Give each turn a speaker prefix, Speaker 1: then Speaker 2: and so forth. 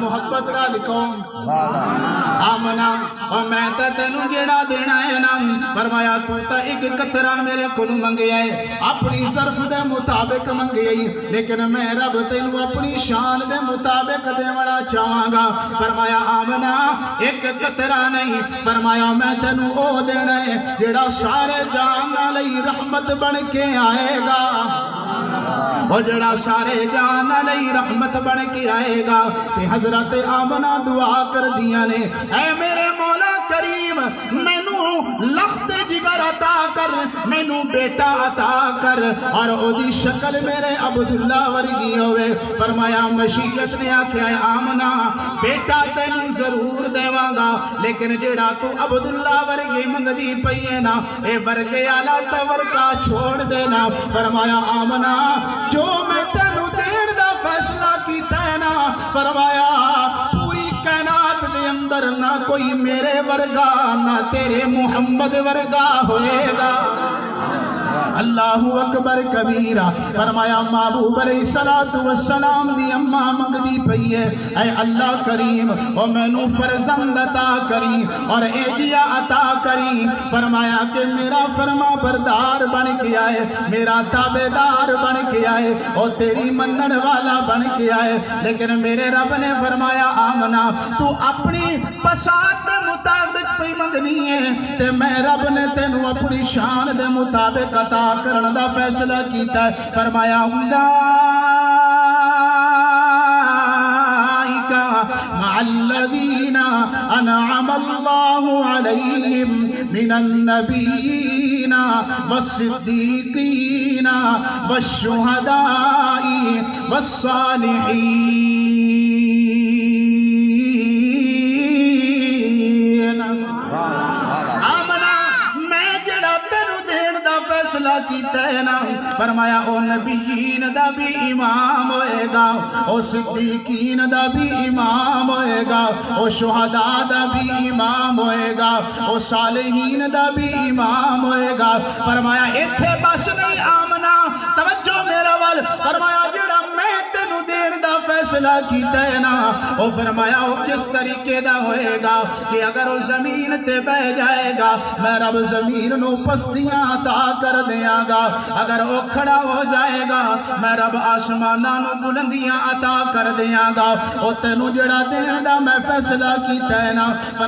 Speaker 1: محبت را لکھو آمنا اور میں تا تینوں جیڑا دینا ہے نا فرمایا تو تا ایک قطرہ میرے کو منگے آئے اپنی ظرف دے مطابق منگے آئی لیکن میں رب تینوں اپنی شان دے مطابق دے وڑا چاہاں گا فرمایا آمنا ایک قطرہ نہیں فرمایا میں تینوں او دینا ہے جیڑا سارے جان علی رحمت بن کے آئے گا وہ جڑا سارے جان علی رحمت بن کے آئے گا تے حضرت آمنہ دعا کر دیا نے اے میرے مولا کریم مینوں لخت جگر عطا کر مینوں بیٹا عطا کر اور او دی شکل میرے عبداللہ ورگی ہوئے فرمایا مشیت نے آکھیا ہے آمنہ بیٹا تینوں ضرور دیواں گا لیکن جڑا تو عبداللہ ورگی منگدی پئیے نا اے ورگے آلہ تورکا چھوڑ دینا فرمایا آمنہ جو میں تینوں دین دا فیصلہ کیتا ہے نا فرمایا پوری کائنات دے اندر نہ کوئی میرے ورگا نہ تیرے محمد ورگا ہوئے گا اللہ اکبر کبیرہ فرمایا محبوب علیہ السلام دی اماں منگدی پئی ہے اے اللہ کریم او مینوں فرزند عطا کری اور اے جیا عطا کری فرمایا کہ میرا فرما بردار بن کے آئے میرا تابعدار بن کے آئے اور تیری منن والا بن کے آئے لیکن میرے رب نے فرمایا آمنہ تو اپنی پسات دے مطابق پہ منگنی ہے تے میں رب نے تینوں اپنی شان دے مطابق عطا کرن دا فیصلہ کیتا ہے فرمایا اولئک مع الذین انعم اللہ علیہم من النبیین والصدیقین والشہداء والصالحین فیصلہ کیتا ہے نا فرمایا او نبیین دا بھی امام ہوئے گا او صدیقین دا بھی امام ہوئے گا او شہداء دا بھی امام ہوئے گا او صالحین دا بھی امام ہوئے گا فرمایا ایتھے بس نہیں آمنا توجہ میرا وال فرمایا جڑا میں تینوں دین دا فیصلہ کیتا ہے نا او فرمایا او کس طریقے دا ہوئے گا کہ اگر او زمین تے بہ جائے گا میں رب زمین نو پستیاں عطا کر دیاں گا اگر او کھڑا ہو جائے گا میں رب آسماناں نو بلندیاں عطا کر دیاں گا او تینوں جڑا دین دا میں فیصلہ کیتا ہے نا